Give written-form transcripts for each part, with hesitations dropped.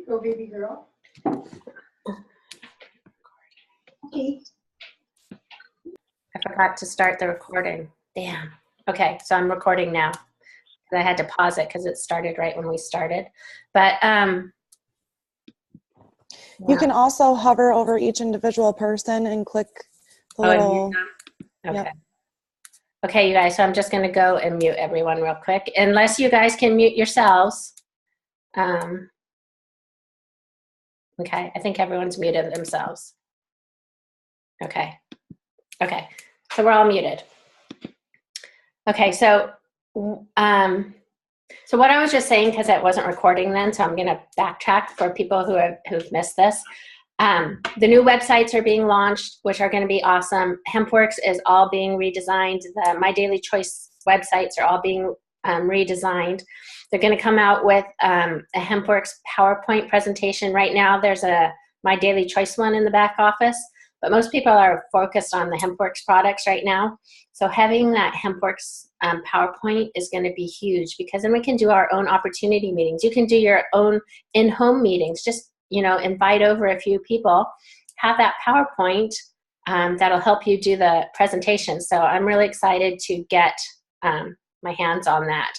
Go, baby girl. Okay. I forgot to start the recording. Damn. Okay, so I'm recording now. I had to pause it because it started right when we started. But you can also hover over each individual person and click the little. Okay. Yep. Okay, you guys. So I'm just going to go and mute everyone real quick, unless you guys can mute yourselves. Okay, I think everyone's muted themselves. Okay. Okay, so we're all muted. Okay, so what I was just saying, because it wasn't recording then, so I'm going to backtrack for people who've missed this. The new websites are being launched, which are going to be awesome. HempWorx is all being redesigned. The My Daily Choice websites are all being redesigned. They're going to come out with a HempWorx PowerPoint presentation. Right now, there's a My Daily Choice one in the back office, but most people are focused on the HempWorx products right now. So having that HempWorx PowerPoint is going to be huge, because then we can do our own opportunity meetings. You can do your own in-home meetings. Just, invite over a few people, have that PowerPoint that'll help you do the presentation. So I'm really excited to get my hands on that.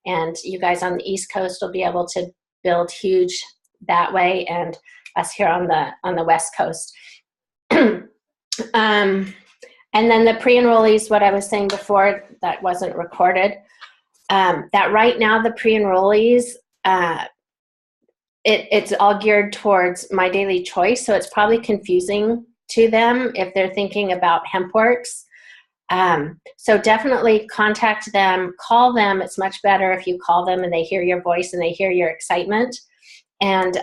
And you guys on the East Coast will be able to build huge that way, and us here on the West Coast. And then the pre-enrollees, what I was saying before that wasn't recorded, that right now the pre-enrollees, it's all geared towards My Daily Choice, so it's probably confusing to them if they're thinking about HempWorx. So definitely contact them, call them. It's much better if you call them and they hear your voice and they hear your excitement. And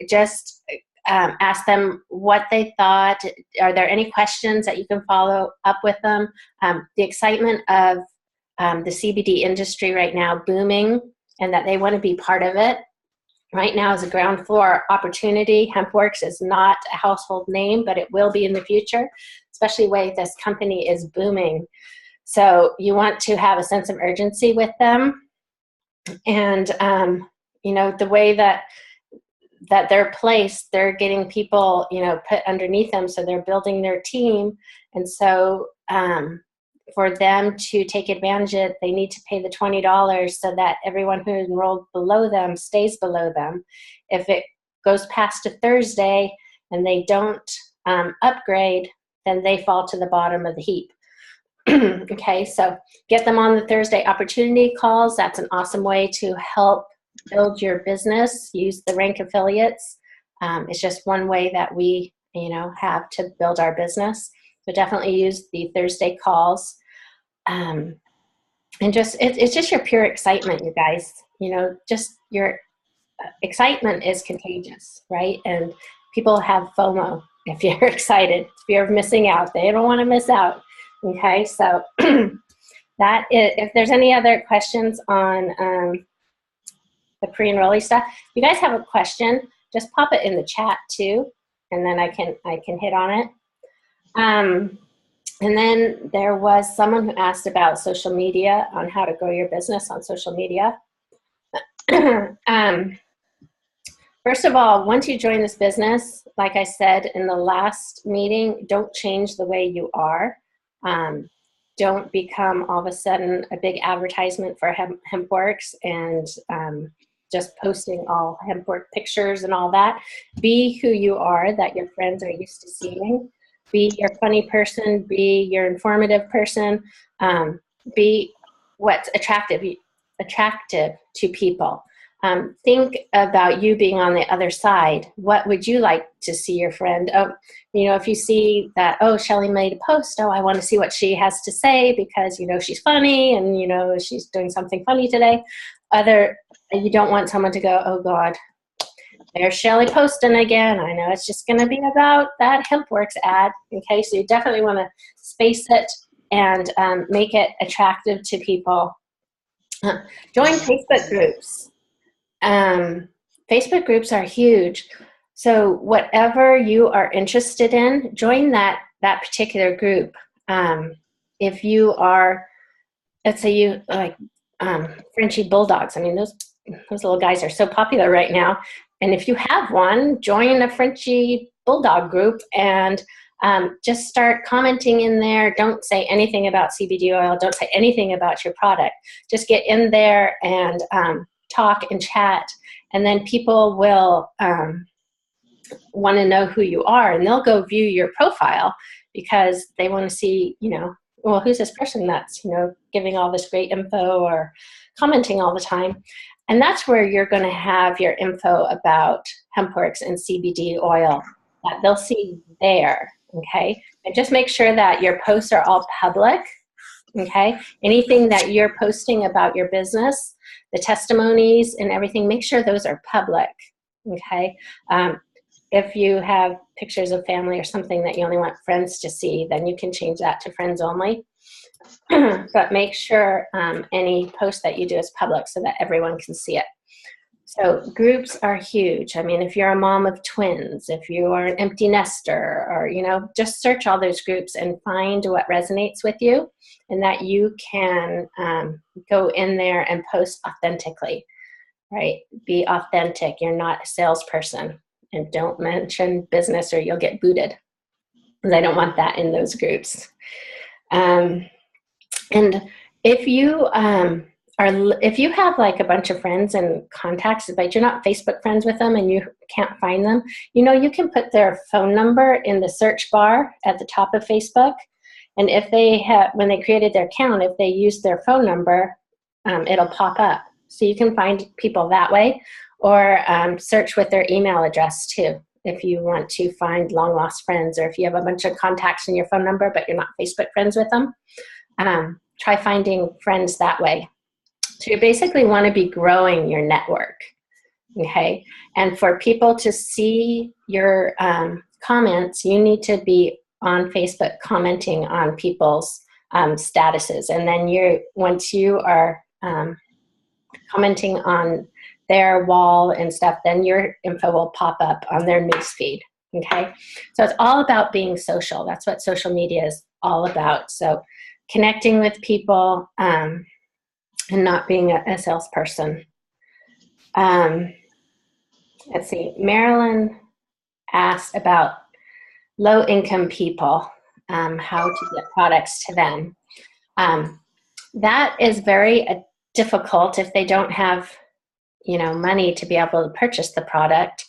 just ask them what they thought. Are there any questions that you can follow up with them? The excitement of the CBD industry right now booming, and that they want to be part of it. Right now is a ground floor opportunity. HempWorx is not a household name, but it will be in the future, especially the way this company is booming. So you want to have a sense of urgency with them. And, the way that they're placed, they're getting people, put underneath them. So they're building their team. And so for them to take advantage of it, they need to pay the $20 so that everyone who enrolled below them stays below them. If it goes past a Thursday and they don't upgrade, then they fall to the bottom of the heap. Okay, so get them on the Thursday opportunity calls. That's an awesome way to help build your business. Use the rank affiliates. It's just one way that we, have to build our business. So definitely use the Thursday calls. And just, it's just your pure excitement, you guys. Just your excitement is contagious, right? And people have FOMO if you're excited, fear of missing out. They don't want to miss out. Okay, so that is, if there's any other questions on the pre-enrollee stuff, if you guys have a question, just pop it in the chat too, and then I can hit on it. And then there was someone who asked about social media, on how to grow your business on social media. First of all, once you join this business, like I said in the last meeting, don't change the way you are. Don't become all of a sudden a big advertisement for HempWorx and just posting all HempWorx pictures and all that. Be who you are, that your friends are used to seeing. Be your funny person, be your informative person, be what's attractive to people. Think about you being on the other side. What would you like to see your friend? Oh, if you see that, oh, Shelly made a post, oh, I want to see what she has to say because, she's funny and, she's doing something funny today. You don't want someone to go, oh God, there's Shelly posting again. I know it's just going to be about that HempWorx ad. Okay, so you definitely want to space it and make it attractive to people. Join Facebook groups. Facebook groups are huge. So whatever you are interested in, join that particular group. If you are, let's say you like Frenchie Bulldogs. I mean, those little guys are so popular right now. and if you have one, join a Frenchie Bulldog group and just start commenting in there. Don't say anything about CBD oil. Don't say anything about your product. Just get in there and talk and chat, and then people will want to know who you are, and they'll go view your profile because they want to see, well, who's this person that's, giving all this great info or commenting all the time. And that's where you're going to have your info about HempWorx and CBD oil that they'll see there, okay? And just make sure that your posts are all public, okay? Anything that you're posting about your business, the testimonies and everything, make sure those are public, okay? If you have pictures of family or something that you only want friends to see, then you can change that to friends only. But make sure any post that you do is public so that everyone can see it. So groups are huge. I mean, if you're a mom of twins, if you are an empty nester, or, just search all those groups and find what resonates with you, and that you can go in there and post authentically, right? Be authentic. You're not a salesperson. And don't mention business or you'll get booted, because I don't want that in those groups. And if you if you have like a bunch of friends and contacts, but you're not Facebook friends with them and you can't find them, you can put their phone number in the search bar at the top of Facebook. And if they have, when they created their account, if they use their phone number, it'll pop up. So you can find people that way, or search with their email address too, if you want to find long lost friends, or if you have a bunch of contacts in your phone number but you're not Facebook friends with them. Try finding friends that way. So you basically want to be growing your network, okay? And for people to see your comments, you need to be on Facebook commenting on people's statuses. And then once you are commenting on their wall and stuff, then your info will pop up on their newsfeed, okay? So it's all about being social. That's what social media is all about. So connecting with people and not being a salesperson. Let's see, Marilyn asked about low-income people, how to get products to them. That is very difficult if they don't have money to be able to purchase the product.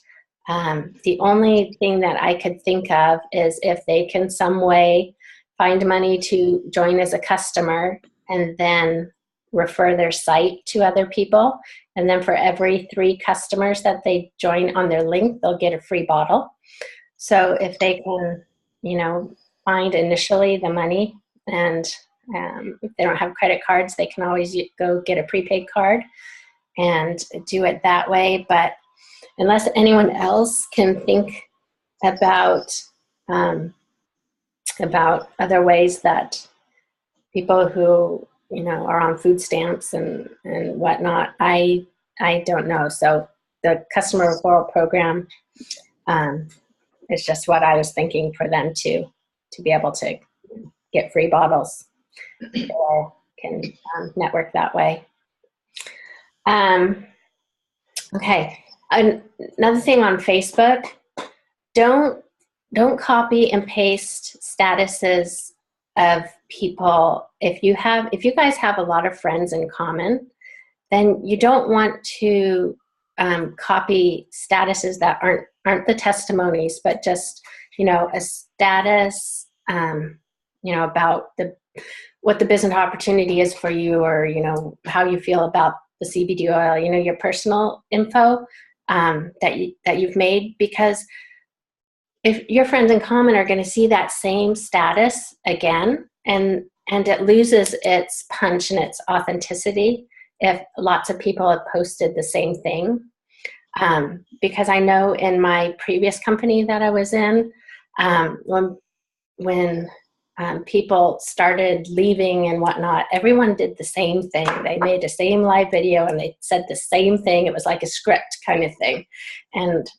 The only thing that I could think of is if they can some way find money to join as a customer and then refer their site to other people. And then for every 3 customers that they join on their link, they'll get a free bottle. So if they can, find initially the money, and if they don't have credit cards, they can always go get a prepaid card and do it that way. But unless anyone else can think about other ways that people who are on food stamps and whatnot, I don't know. So the customer referral program is just what I was thinking for them to be able to get free bottles or can network that way. Okay, another thing on Facebook, don't copy and paste statuses of people. If you guys have a lot of friends in common, then you don't want to copy statuses that aren't the testimonies, but just a status about what the business opportunity is for you, or how you feel about the CBD oil, your personal info that you've made, because if your friends in common are going to see that same status again, and it loses its punch and its authenticity if lots of people have posted the same thing. Because I know in my previous company that I was in, when people started leaving and whatnot, everyone did the same thing. They made the same live video and they said the same thing. It was like a script kind of thing. And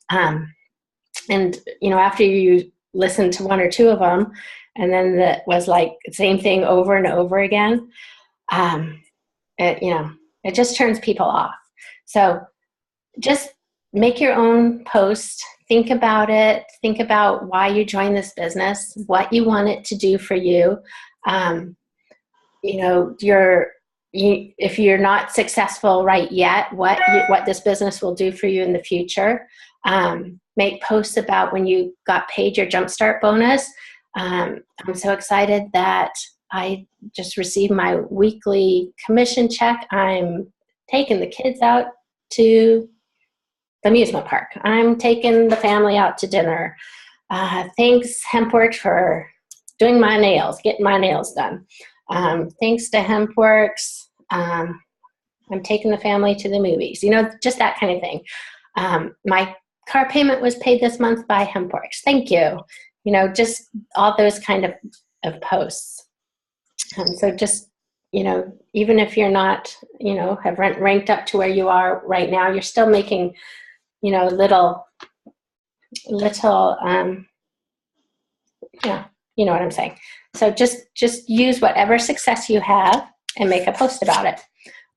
after you listen to 1 or 2 of them, and then that was like the same thing over and over again, it just turns people off. So just make your own post. Think about it. Think about why you joined this business, what you want it to do for you. You know, if you're not successful right yet, what this business will do for you in the future. Make posts about when you got paid your Jumpstart bonus. I'm so excited that I just received my weekly commission check. I'm taking the kids out to the amusement park. I'm taking the family out to dinner. Thanks, HempWorx, for doing my nails, getting my nails done. Thanks to HempWorx, I'm taking the family to the movies. You know, just that kind of thing. My car payment was paid this month by HempWorx. Thank you. You know, just all those kind of posts. So just, you know, even if you're not, you know, have ranked up to where you are right now, you're still making, you know, little, yeah, you know what I'm saying. So just use whatever success you have and make a post about it,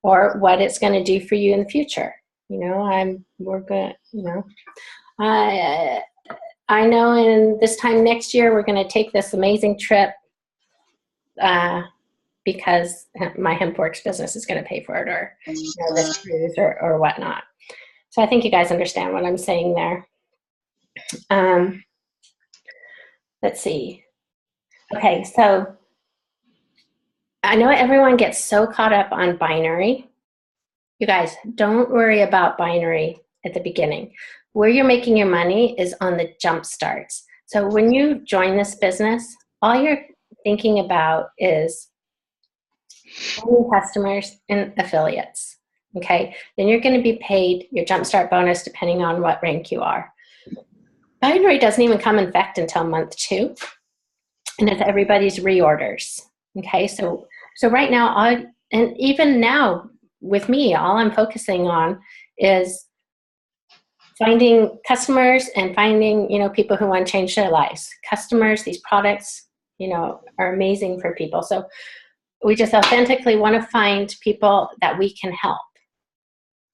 or what it's going to do for you in the future. You know, we're going to, you know, I know in this time next year, we're going to take this amazing trip because my HempWorx business is going to pay for it, or, you know, this cruise or whatnot. So I think you guys understand what I'm saying there. Let's see. Okay, so I know everyone gets so caught up on binary. You guys, don't worry about binary at the beginning. Where you're making your money is on the jump starts. So when you join this business, all you're thinking about is customers and affiliates. Okay, then you're going to be paid your jumpstart bonus depending on what rank you are. Binary doesn't even come in effect until month 2, and it's everybody's reorders. Okay, so right now, and even now with me, all I'm focusing on is finding customers and finding, you know, people who want to change their lives. Customers, these products, you know, are amazing for people. So we just authentically want to find people that we can help.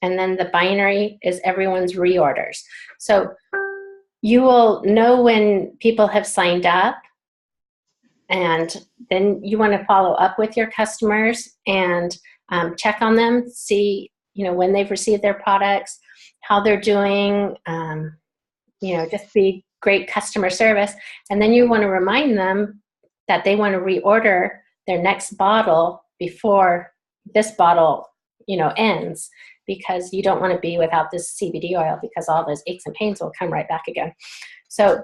And then the binary is everyone's reorders. So you will know when people have signed up, and then you want to follow up with your customers and check on them, see, you know, when they've received their products, how they're doing, you know, just be great customer service. And then you want to remind them that they want to reorder their next bottle before this bottle, you know, ends, because you don't want to be without this CBD oil, because all those aches and pains will come right back again. So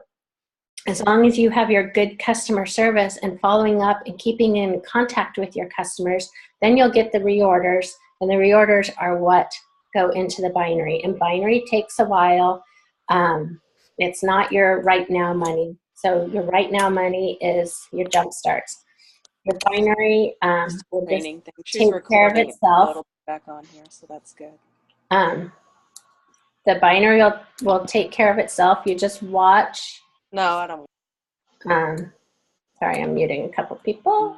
as long as you have your good customer service and following up and keeping in contact with your customers, then you'll get the reorders, and the reorders are what go into the binary. And binary takes a while. It's not your right now money. So your right now money is your jump starts. Your binary will just take care of itself. Back on here, so that's good. The binary will take care of itself. You just watch. No, I don't. Sorry, I'm muting a couple people.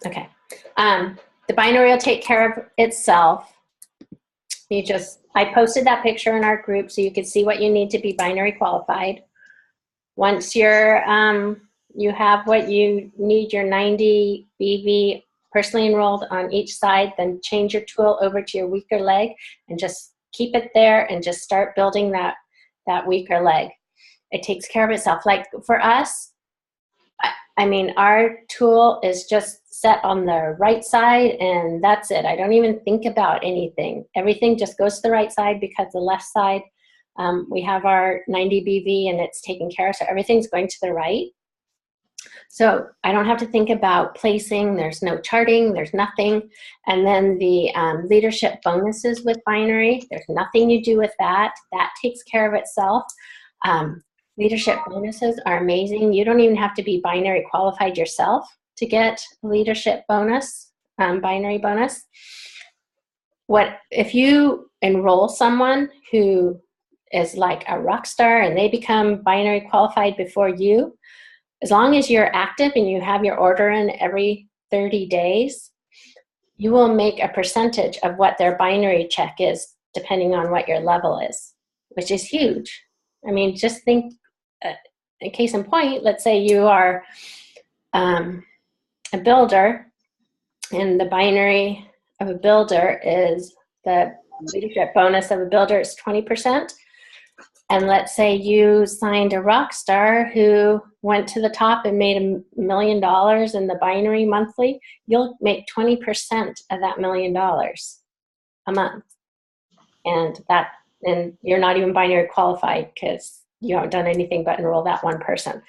Okay. The binary will take care of itself. I posted that picture in our group so you could see what you need to be binary qualified. Once you're, you have what you need, your 90 BV personally enrolled on each side, then change your tool over to your weaker leg and just keep it there and just start building that weaker leg. It takes care of itself. Like for us, I mean, our tool is just set on the right side and that's it. I don't even think about anything. Everything just goes to the right side because the left side, we have our 90 BV and it's taken care of. So everything's going to the right. So I don't have to think about placing. There's no charting. There's nothing. And then the leadership bonuses with binary, there's nothing you do with that. That takes care of itself. Leadership bonuses are amazing. You don't even have to be binary qualified yourself to get leadership bonus, binary bonus. What if you enroll someone who is like a rock star and they become binary qualified before you, as long as you're active and you have your order in every 30 days, you will make a percentage of what their binary check is depending on what your level is, which is huge. I mean, just think, a case in point, let's say you are a builder, and the binary of a builder is, the leadership bonus of a builder is 20%. And let's say you signed a rock star who went to the top and made $1 million in the binary monthly, you'll make 20% of that $1 million a month. And you're not even binary qualified because you haven't done anything but enroll that one person.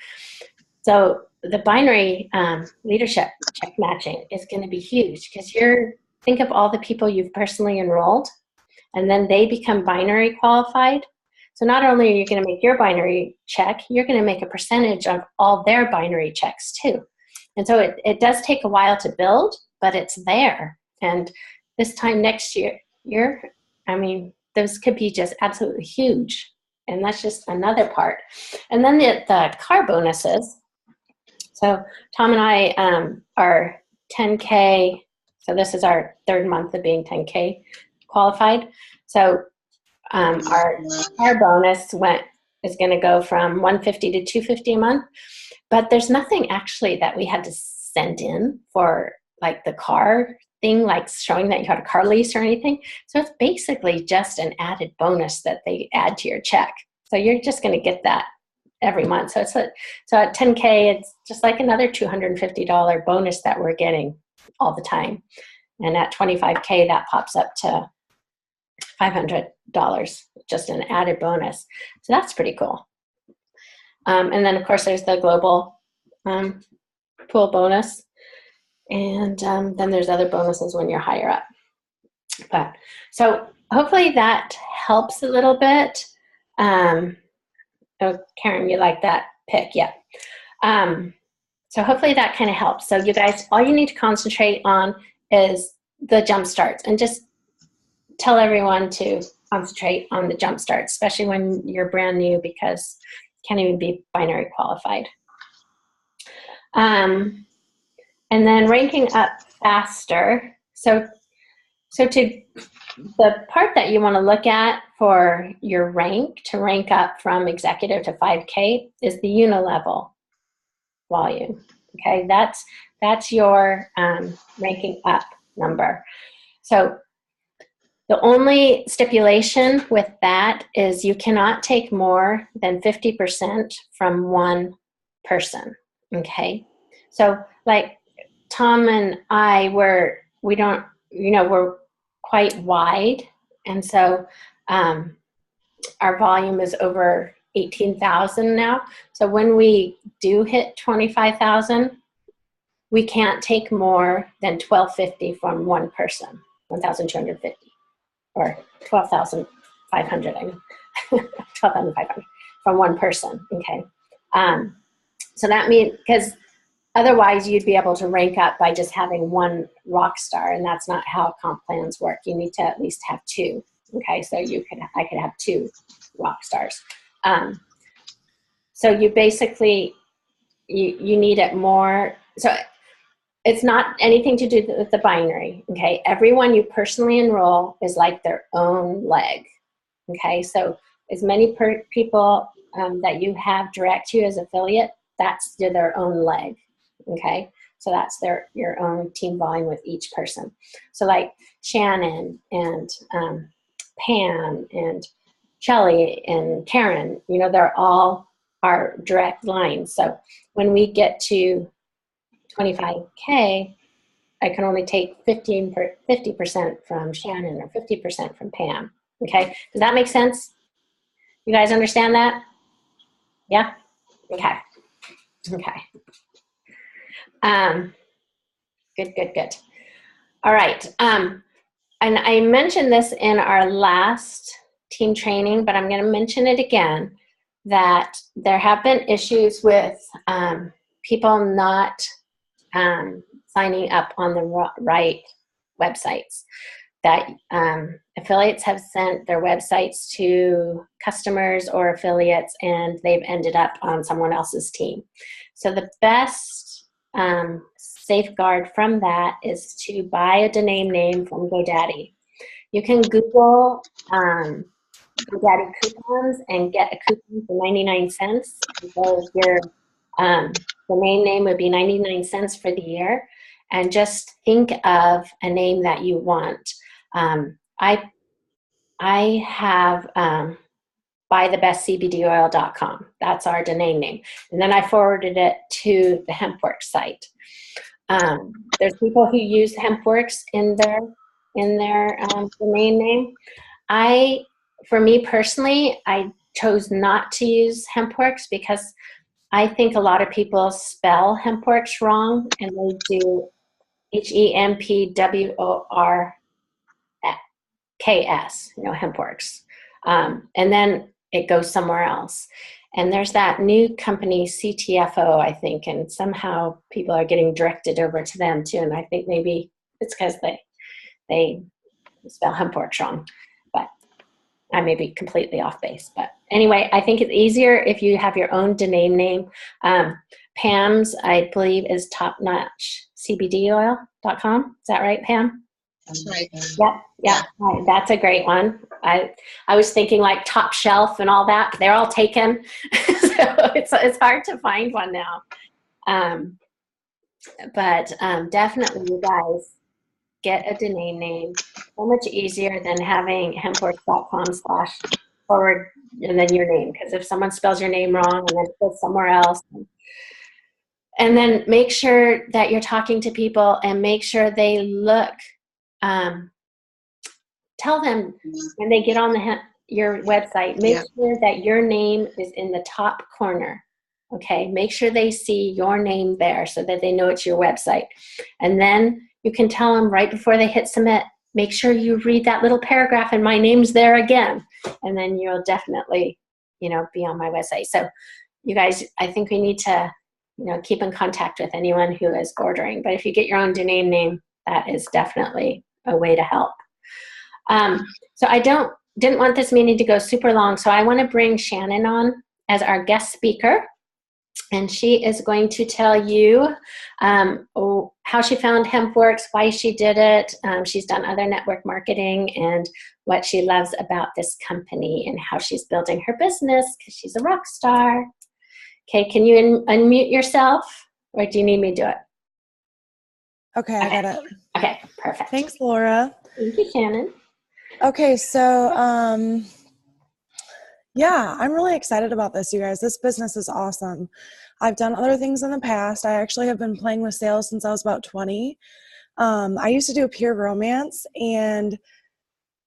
So the binary leadership check matching is going to be huge, because think of all the people you've personally enrolled, and then they become binary qualified. So not only are you going to make your binary check, you're going to make a percentage of all their binary checks too. And so it does take a while to build, but it's there. And this time next year, I mean, those could be just absolutely huge. And that's just another part. And then the car bonuses. So Tom and I are 10K. So this is our third month of being 10K qualified. So our car bonus is going to go from $150 to $250 a month. But there's nothing actually that we had to send in for like the car thing, like showing that you had a car lease or anything. So it's basically just an added bonus that they add to your check. So you're just going to get that every month. So at 10K, it's just like another $250 bonus that we're getting all the time. And at 25K, that pops up to $500, just an added bonus. So that's pretty cool. And then of course there's the global pool bonus. And then there's other bonuses when you're higher up. But so hopefully that helps a little bit. Oh, Karen, you like that pick? Yeah. So hopefully that kind of helps. So you guys, all you need to concentrate on is the jump starts, and just tell everyone to concentrate on the jump starts, especially when you're brand new, because you can't even be binary qualified. And then ranking up faster. So the part that you want to look at for your rank, to rank up from executive to 5K, is the unilevel volume. Okay, that's your ranking up number. So the only stipulation with that is you cannot take more than 50% from one person. Okay, so like Tom and I we're quite wide, and so our volume is over 18,000 now. So when we do hit 25,000, we can't take more than 1,250 from one person, 1,250, or 12,500. I mean, 12,500 from one person. Okay, so that means, because otherwise you'd be able to rank up by just having one rock star, and that's not how comp plans work. You need to at least have two. Okay, so I could have two rock stars. So you basically, you need it more. So it's not anything to do with the binary. Okay, everyone you personally enroll is like their own leg. Okay, so as many people that you have direct you as affiliate, that's their own leg. Okay, so that's your own team volume with each person. So like Shannon and Pam and Shelly and Karen, they're all our direct lines. So when we get to 25K, I can only take 50% from Shannon or 50% from Pam. Okay, does that make sense? You guys understand that? Yeah? Okay. Okay. Good. All right. And I mentioned this in our last team training, but I'm going to mention it again, that there have been issues with people not signing up on the right websites. That affiliates have sent their websites to customers or affiliates, and they've ended up on someone else's team. So the best safeguard from that is to buy a domain name from GoDaddy. You can Google GoDaddy coupons and get a coupon for 99 cents. So your domain name would be 99 cents for the year. And just think of a name that you want. I have buythebestcbdoil.com. That's our domain name. And then I forwarded it to the HempWorx site. There's people who use HempWorx in their domain name. For me personally, I chose not to use HempWorx because I think a lot of people spell HempWorx wrong, and they do HempWorks, HempWorx. And then it goes somewhere else. And there's that new company, CTFO, I think, and somehow people are getting directed over to them too. And I think maybe it's because they spell HempWorx wrong. But I may be completely off base. But anyway, I think it's easier if you have your own domain name. Pam's, I believe, is topnotchcbdoil.com. Is that right, Pam? That's right. Yeah. Right. That's a great one. I was thinking like Top Shelf and all that. They're all taken, so it's hard to find one now. But definitely, you guys get a domain name. So much easier than having hempworx.com/forward and then your name. Because if someone spells your name wrong and then it goes somewhere else. And then make sure that you're talking to people and make sure they look. Tell them when they get on your website, make sure that your name is in the top corner. Okay, make sure they see your name there so that they know it's your website. And then you can tell them right before they hit submit, make sure you read that little paragraph and my name's there again. And then you'll definitely, be on my website. So you guys, I think we need to, keep in contact with anyone who is ordering. But if you get your own domain name, that is definitely a way to help. So I didn't want this meeting to go super long, so I want to bring Shannon on as our guest speaker, and she is going to tell you how she found HempWorx, why she did it. She's done other network marketing and what she loves about this company and how she's building her business because she's a rock star. Okay, can you unmute yourself, or do you need me to do it? Okay, I got it. Okay, perfect. Thanks, Laura. Thank you, Shannon. Okay, so yeah, I'm really excited about this, you guys. This business is awesome. I've done other things in the past. I actually have been playing with sales since I was about 20. I used to do peer romance, and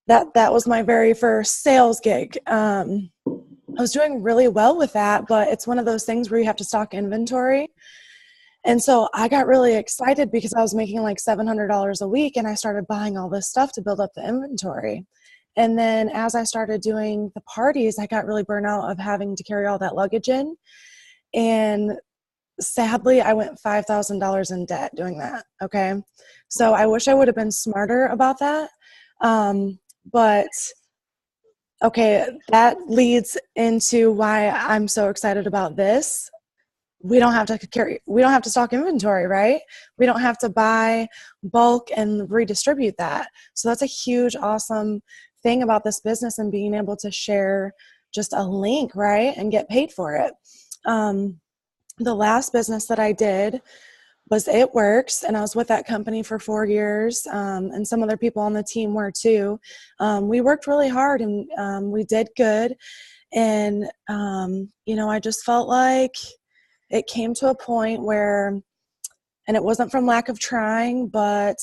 that was my very first sales gig. I was doing really well with that, but it's one of those things where you have to stock inventory. And so I got really excited because I was making like $700 a week, and I started buying all this stuff to build up the inventory. And then as I started doing the parties, I got really burnt out of having to carry all that luggage in. And sadly, I went $5,000 in debt doing that. Okay. So I wish I would have been smarter about that. But okay, that leads into why I'm so excited about this. We don't have to stock inventory, right? We don't have to buy bulk and redistribute that. So that's a huge, awesome thing about this business, and being able to share just a link, right? And get paid for it. The last business that I did was HempWorx, and I was with that company for 4 years. And some other people on the team were too. We worked really hard, and we did good. And, I just felt like it came to a point where, and it wasn't from lack of trying, but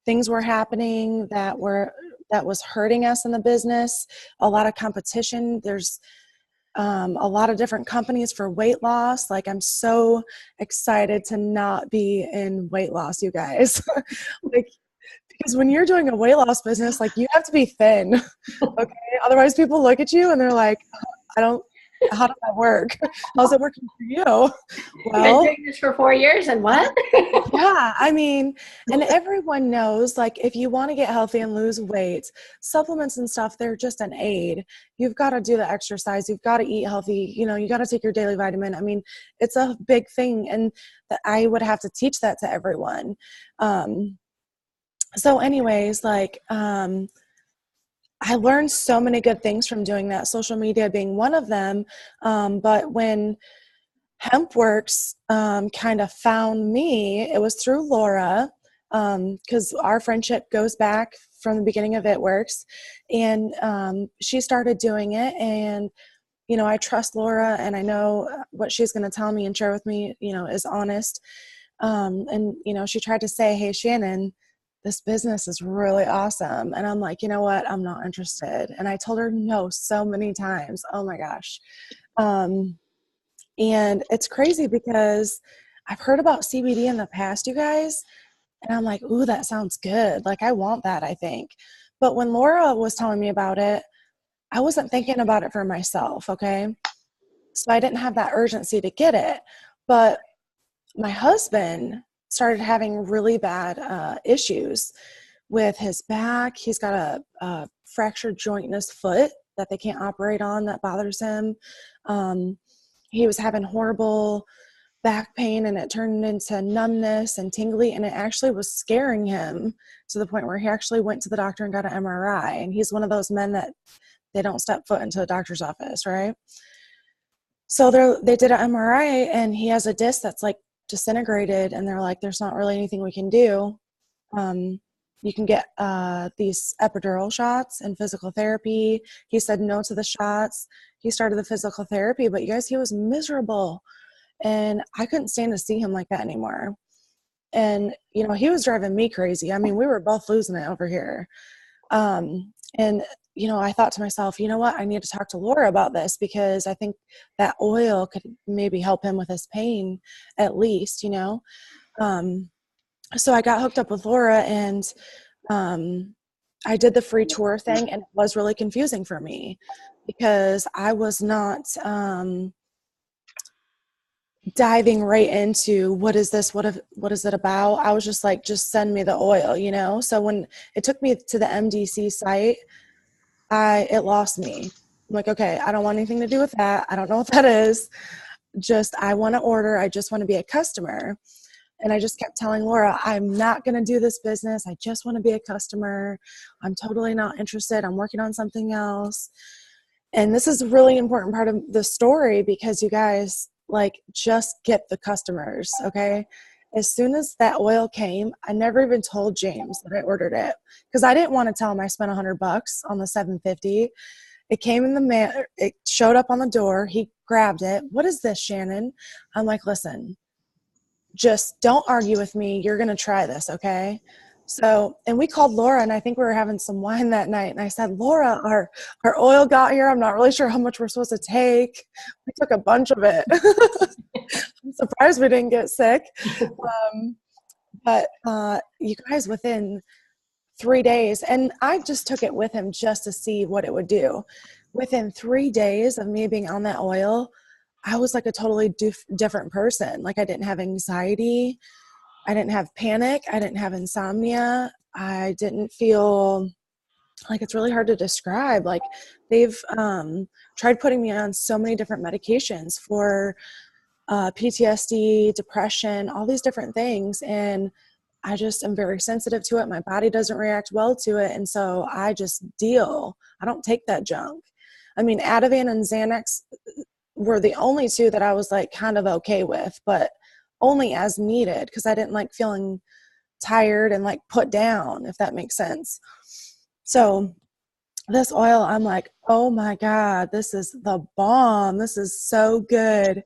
things were happening that was hurting us in the business. A lot of competition. There's a lot of different companies for weight loss. Like, I'm so excited to not be in weight loss, you guys. Because when you're doing a weight loss business, like, you have to be thin. Okay. Otherwise people look at you and they're like, I don't how does that work? How's it working for you? You've been Well, doing this for 4 years and what? yeah, I mean, and everyone knows, like, if you want to get healthy and lose weight, supplements and stuff, they're just an aid. You've got to do the exercise. You've got to eat healthy. You know, you got to take your daily vitamin. I mean, it's a big thing. And that I would have to teach that to everyone. So anyways, like, I learned so many good things from doing that, social media being one of them. But when HempWorx kind of found me, it was through Laura, because our friendship goes back from the beginning of HempWorx, and she started doing it. And you know, I trust Laura, and I know what she's going to tell me and share with me, you know, is honest. And you know, she tried to say, "Hey, Shannon, this business is really awesome," and I'm like, you know what, I'm not interested. And I told her no so many times. Oh my gosh. And it's crazy because I've heard about CBD in the past, you guys, and I'm like, ooh, that sounds good. Like, I want that, I think. But when Laura was telling me about it, I wasn't thinking about it for myself, okay? So I didn't have that urgency to get it. But my husband started having really bad issues with his back. He's got a fractured joint in his foot that they can't operate on, that bothers him. He was having horrible back pain, and it turned into numbness and tingly, and it actually was scaring him to the point where he actually went to the doctor and got an MRI. And he's one of those men that they don't step foot into a doctor's office, right? So they did an MRI, and he has a disc that's like disintegrated, and they're like, there's not really anything we can do. You can get these epidural shots and physical therapy. He said no to the shots. He started the physical therapy, but you guys, he was miserable. And I couldn't stand to see him like that anymore. And, you know, he was driving me crazy. I mean, we were both losing it over here. And, you know, I thought to myself, you know what, I need to talk to Laura about this, because I think that oil could maybe help him with his pain, at least, you know. So I got hooked up with Laura, and I did the free tour thing, and it was really confusing for me because I was not diving right into what is this, what is it about. I was just like, just send me the oil, you know. So when it took me to the MDC site, it lost me. I'm like, okay, I don't want anything to do with that. I don't know what that is. Just, I want to order. I just want to be a customer. And I just kept telling Laura, I'm not going to do this business. I just want to be a customer. I'm totally not interested. I'm working on something else. And this is a really important part of the story, because you guys, like, just get the customers, okay? As soon as that oil came, I never even told James that I ordered it, because I didn't want to tell him I spent $100 on the $750. It came in the mail. It showed up on the door. He grabbed it. What is this, Shannon? I'm like, listen, just don't argue with me. You're going to try this, okay? So, and we called Laura, and I think we were having some wine that night. And I said, Laura, our oil got here. I'm not really sure how much we're supposed to take. We took a bunch of it. I'm surprised we didn't get sick. But you guys, within 3 days, and I just took it with him just to see what it would do. Within 3 days of me being on that oil, I was like a totally different person. Like, I didn't have anxiety. I didn't have panic. I didn't have insomnia. I didn't feel like, it's really hard to describe. Like, they've tried putting me on so many different medications for PTSD, depression, all these different things. And I just am very sensitive to it. My body doesn't react well to it. And so I just deal. I don't take that junk. I mean, Ativan and Xanax were the only two that I was like kind of okay with, but only as needed, because I didn't like feeling tired and like put down, if that makes sense. So this oil, I'm like, oh my God, this is the bomb. This is so good.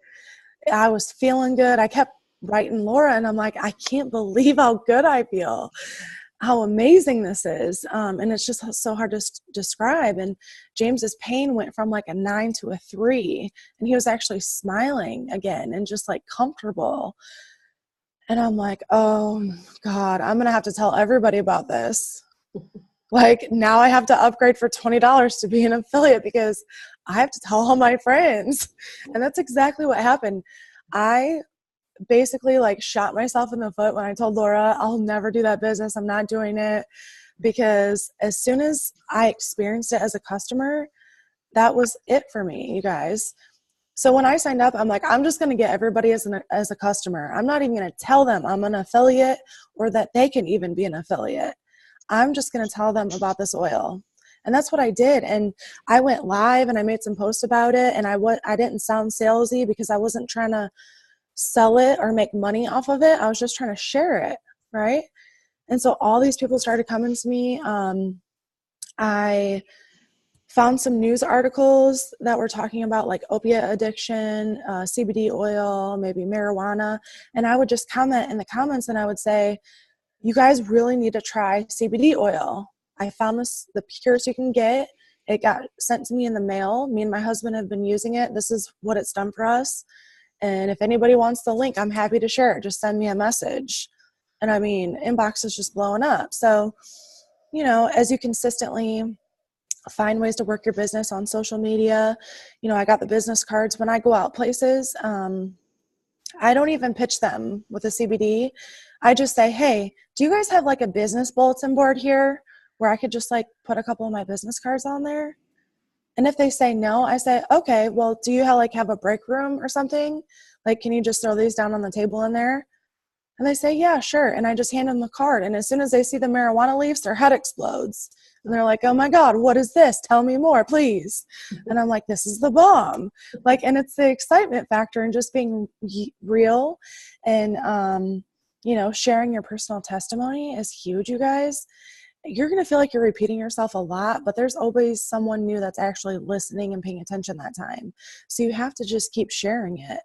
I was feeling good. I kept writing Laura, and I'm like, I can't believe how good I feel, how amazing this is. And it's just so hard to describe. And James's pain went from like a 9 to a 3, and he was actually smiling again and just like comfortable. And I'm like, oh God, I'm going to have to tell everybody about this. Like, now I have to upgrade for $20 to be an affiliate, because I have to tell all my friends. And that's exactly what happened. I basically like shot myself in the foot when I told Laura, I'll never do that business. I'm not doing it. Because as soon as I experienced it as a customer, that was it for me, you guys. So when I signed up, I'm like, I'm just going to get everybody as a customer. I'm not even going to tell them I'm an affiliate or that they can even be an affiliate. I'm just going to tell them about this oil. And that's what I did. And I went live and I made some posts about it. And I didn't sound salesy because I wasn't trying to sell it or make money off of it. I was just trying to share it, right? And so all these people started coming to me. I found some news articles that were talking about like opiate addiction, CBD oil, maybe marijuana. And I would just comment in the comments and I would say, you guys really need to try CBD oil. I found this the purest you can get. It got sent to me in the mail. Me and my husband have been using it. This is what it's done for us. And if anybody wants the link, I'm happy to share it. Just send me a message. And I mean, inbox is just blowing up. So, you know, as you consistently find ways to work your business on social media, you know, I got the business cards. When I go out places, I don't even pitch them with a CBD. I just say, hey, do you guys have like a business bulletin board here where I could just like put a couple of my business cards on there? And if they say no, I say, okay, well, do you have a break room or something? Like, can you just throw these down on the table in there? And they say, yeah, sure. And I just hand them the card. And as soon as they see the marijuana leaves, their head explodes. And they're like, oh my God, what is this? Tell me more, please. And I'm like, this is the bomb. Like, and it's the excitement factor and just being real and, you know, sharing your personal testimony is huge, you guys. You're going to feel like you're repeating yourself a lot, but there's always someone new that's actually listening and paying attention that time. So you have to just keep sharing it.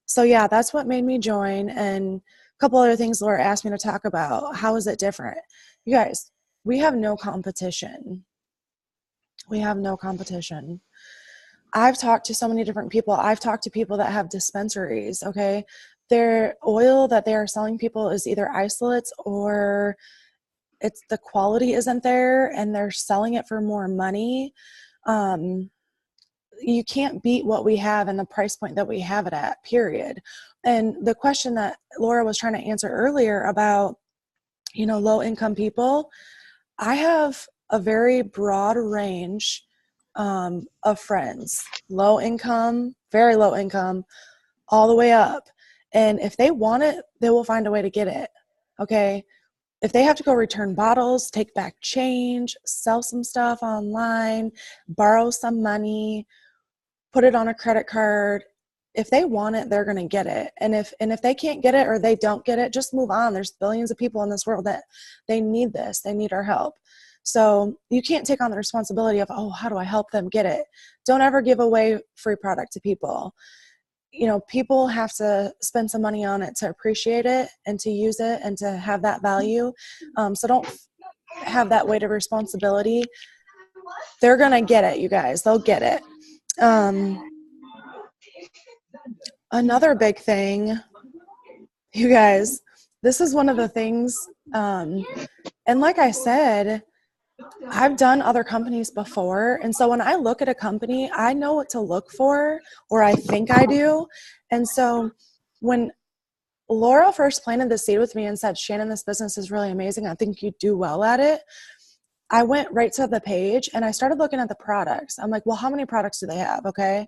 So yeah, that's what made me join. And a couple other things Laura asked me to talk about. How is it different? You guys, we have no competition. We have no competition. I've talked to so many different people. I've talked to people that have dispensaries, okay? Their oil that they are selling people is either isolates or it's the quality isn't there and they're selling it for more money. You can't beat what we have and the price point that we have it at, period. And the question that Laura was trying to answer earlier about, you know, low income people, I have a very broad range of friends, low income, very low income, all the way up. And if they want it, they will find a way to get it. Okay. If they have to go return bottles, take back change, sell some stuff online, borrow some money, put it on a credit card, if they want it, they're going to get it. And if they can't get it or they don't get it, just move on. There's billions of people in this world that they need this. They need our help. So you can't take on the responsibility of, oh, how do I help them get it? Don't ever give away free product to people. You know, people have to spend some money on it to appreciate it and to use it and to have that value. So don't have that weight of responsibility. They're going to get it, you guys. They'll get it. Another big thing, you guys, this is one of the things, and like I said, I've done other companies before. And so when I look at a company, I know what to look for, or I think I do. And so when Laura first planted the seed with me and said, Shannon, this business is really amazing. I think you do well at it. I went right to the page and I started looking at the products. I'm like, well, how many products do they have? Okay.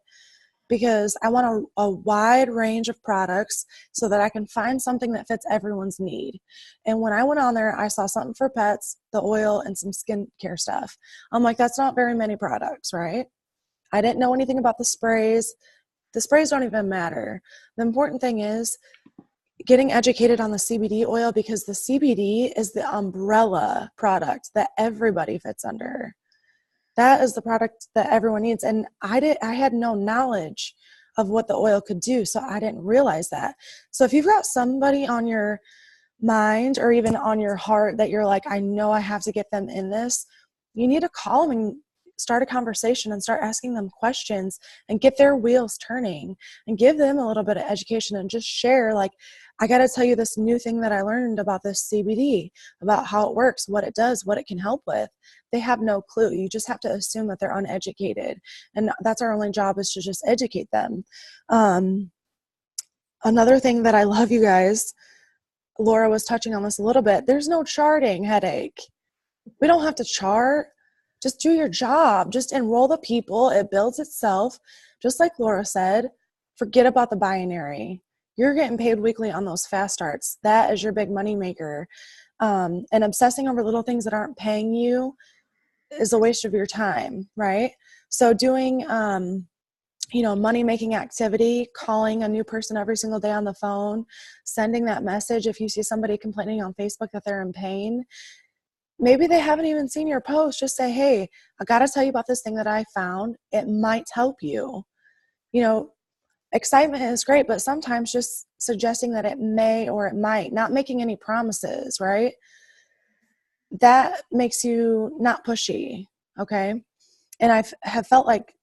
Because I want a wide range of products so that I can find something that fits everyone's need. And when I went on there, I saw something for pets, the oil, and some skincare stuff. I'm like, that's not very many products, right? I didn't know anything about the sprays. The sprays don't even matter. The important thing is getting educated on the CBD oil, because the CBD is the umbrella product that everybody fits under. That is the product that everyone needs. And I had no knowledge of what the oil could do, so I didn't realize that. So if you've got somebody on your mind or even on your heart that you're like, I know I have to get them in this, you need to call them and start a conversation and start asking them questions and get their wheels turning and give them a little bit of education and just share, like, I got to tell you this new thing that I learned about this CBD, about how it works, what it does, what it can help with. They have no clue. You just have to assume that they're uneducated. And that's our only job, is to just educate them. Another thing that I love, you guys, Laura was touching on this a little bit. There's no charting headache. We don't have to chart. Just do your job. Just enroll the people. It builds itself. Just like Laura said, forget about the binary. You're getting paid weekly on those fast starts. That is your big money maker. And obsessing over little things that aren't paying you is a waste of your time, right? So doing, money-making activity, calling a new person every single day on the phone, sending that message if you see somebody complaining on Facebook that they're in pain. Maybe they haven't even seen your post. Just say, hey, I got to tell you about this thing that I found. It might help you. Excitement is great, but sometimes just suggesting that it may or it might, not making any promises, right? That makes you not pushy, okay? And I have felt like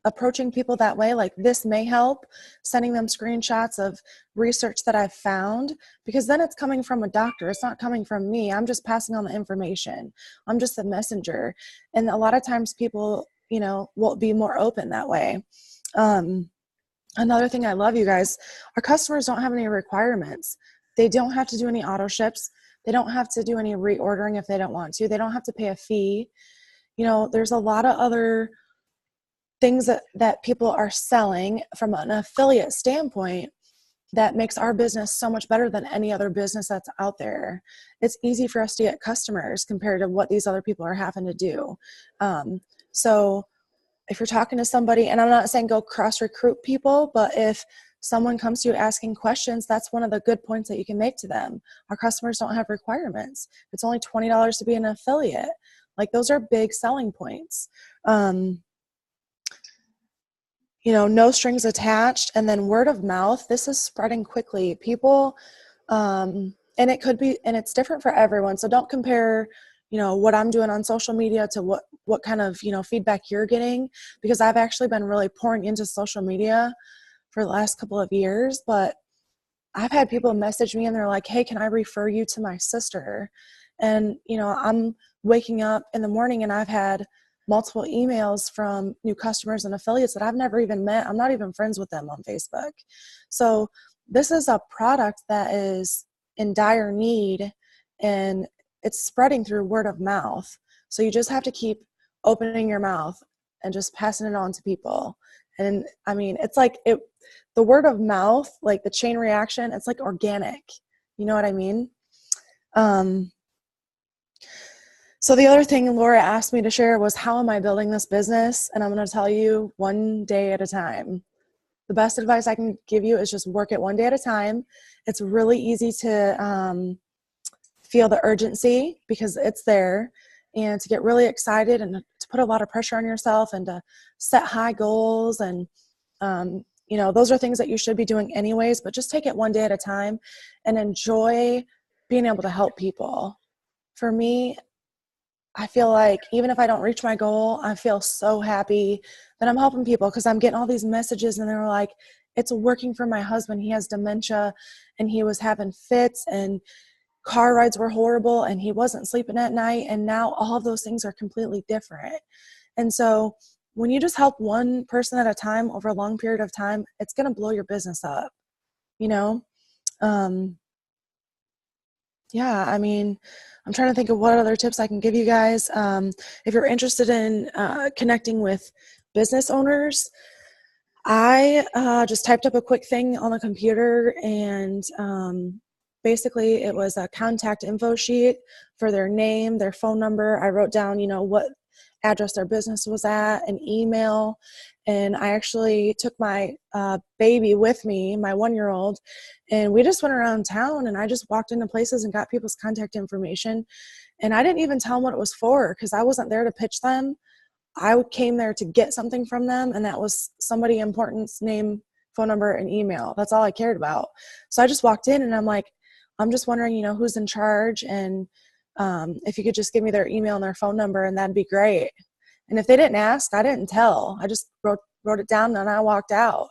approaching people that way, like this may help, sending them screenshots of research that I've found, because then it's coming from a doctor. It's not coming from me. I'm just passing on the information. I'm just the messenger. And a lot of times people, will be more open that way. Another thing I love, you guys, our customers don't have any requirements. They don't have to do any auto ships. They don't have to do any reordering if they don't want to. They don't have to pay a fee. There's a lot of other things that people are selling from an affiliate standpoint that makes our business so much better than any other business that's out there. It's easy for us to get customers compared to what these other people are having to do. So if you're talking to somebody, and I'm not saying go cross-recruit people, but if someone comes to you asking questions, that's one of the good points that you can make to them. Our customers don't have requirements. It's only $20 to be an affiliate. Like, those are big selling points. No strings attached. And then word of mouth, this is spreading quickly. People, and it could be, and it's different for everyone. So don't compare, what I'm doing on social media to what kind of, feedback you're getting, because I've actually been really pouring into social media for the last couple of years. But I've had people message me and they're like, hey, can I refer you to my sister? And, I'm waking up in the morning and I've had multiple emails from new customers and affiliates that I've never even met. I'm not even friends with them on Facebook. So this is a product that is in dire need, and it's spreading through word of mouth. So you just have to keep opening your mouth and just passing it on to people. And I mean, it's like the word of mouth, like the chain reaction, it's like organic. You know what I mean? So the other thing Laura asked me to share was, how am I building this business? And I'm going to tell you, one day at a time. The best advice I can give you is just work it one day at a time. It's really easy to feel the urgency because it's there, and to get really excited and to put a lot of pressure on yourself and to set high goals. And, those are things that you should be doing anyways, but just take it one day at a time and enjoy being able to help people. For me, I feel like even if I don't reach my goal, I feel so happy that I'm helping people, because I'm getting all these messages and they're like, it's working for my husband. He has dementia and he was having fits and car rides were horrible and he wasn't sleeping at night. And now all of those things are completely different. And so when you just help one person at a time over a long period of time, it's going to blow your business up, Yeah, I mean, I'm trying to think of what other tips I can give you guys. If you're interested in connecting with business owners, I just typed up a quick thing on the computer, and basically it was a contact info sheet for their name, their phone number. I wrote down, what address their business was at, an email. And I actually took my baby with me, my 1-year-old, and we just went around town and I just walked into places and got people's contact information. And I didn't even tell them what it was for, because I wasn't there to pitch them. I came there to get something from them, and that was somebody important's name, phone number, and email. That's all I cared about. So I just walked in and I'm like, I'm just wondering, who's in charge, and if you could just give me their email and their phone number, and that'd be great. And if they didn't ask, I didn't tell. I just wrote it down and I walked out.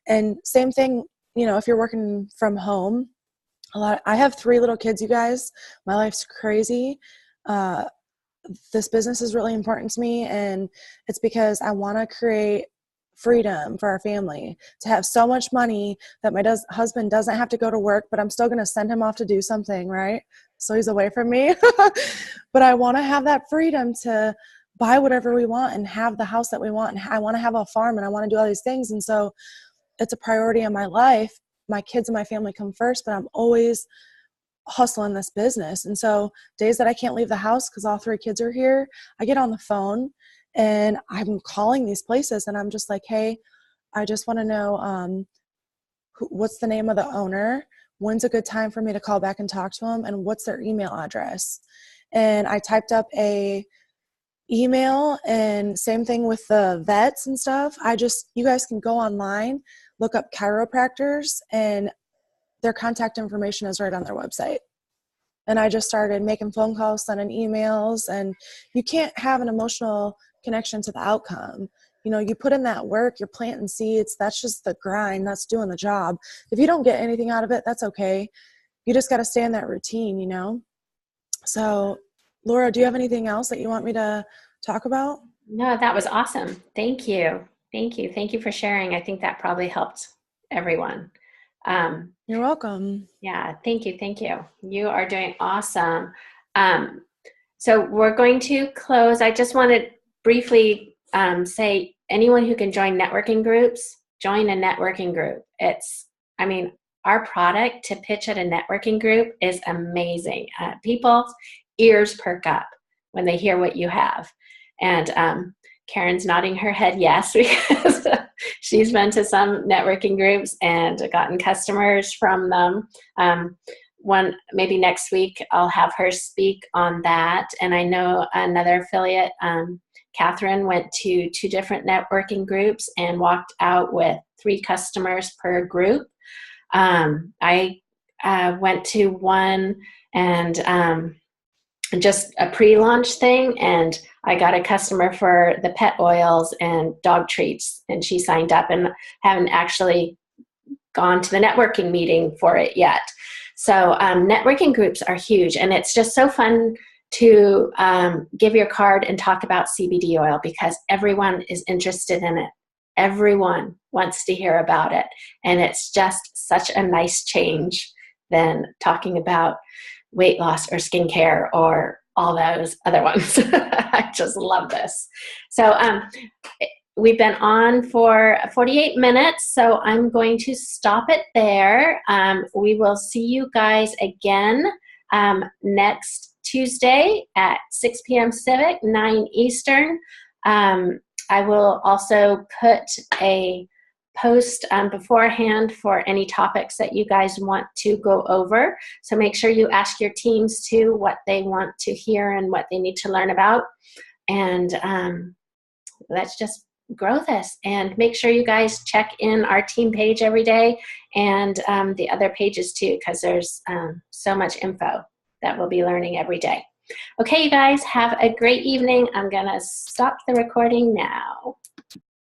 And same thing, if you're working from home, I have 3 little kids, you guys. My life's crazy. This business is really important to me, and it's because I want to create freedom for our family, to have so much money that my husband doesn't have to go to work, but I'm still going to send him off to do something, right? So he's away from me. But I want to have that freedom to buy whatever we want and have the house that we want. And I want to have a farm, and I want to do all these things. And so it's a priority in my life. My kids and my family come first, but I'm always hustling this business. And so days that I can't leave the house because all 3 kids are here, I get on the phone and I'm calling these places, and I'm just like, hey, I just want to know what's the name of the owner, when's a good time for me to call back and talk to them, and what's their email address. And I typed up a email, and same thing with the vets and stuff. You guys can go online, look up chiropractors, and their contact information is right on their website. And I just started making phone calls, sending emails, and you can't have an emotional connection to the outcome. You put in that work, you're planting seeds. That's just the grind. That's doing the job. If you don't get anything out of it, that's okay. You just got to stay in that routine, So, Laura, do you have anything else that you want me to talk about? No, that was awesome. Thank you. Thank you. Thank you for sharing. I think that probably helped everyone. You're welcome. Yeah, thank you. Thank you. You are doing awesome. So we're going to close. I just want to briefly say anyone who can join networking groups, join a networking group. Our product to pitch at a networking group is amazing. People's ears perk up when they hear what you have. And Karen's nodding her head yes, because she's been to some networking groups and gotten customers from them. Maybe next week I'll have her speak on that. And I know another affiliate, Catherine, went to 2 different networking groups and walked out with 3 customers per group. I went to one and just a pre-launch thing, and I got a customer for the pet oils and dog treats, and she signed up, and haven't actually gone to the networking meeting for it yet. So networking groups are huge, and it's just so fun to give your card and talk about CBD oil because everyone is interested in it. Everyone wants to hear about it, and it's just such a nice change than talking about weight loss or skincare or all those other ones. I just love this. So we've been on for 48 minutes, so I'm going to stop it there. We will see you guys again next Tuesday at 6 p.m. Pacific, 9 Eastern. I will also put a post beforehand for any topics that you guys want to go over. So make sure you ask your teams too what they want to hear and what they need to learn about. And let's just grow this. And make sure you guys check in our team page every day and the other pages too, because there's so much info that we'll be learning every day. Okay, you guys, have a great evening. I'm going to stop the recording now.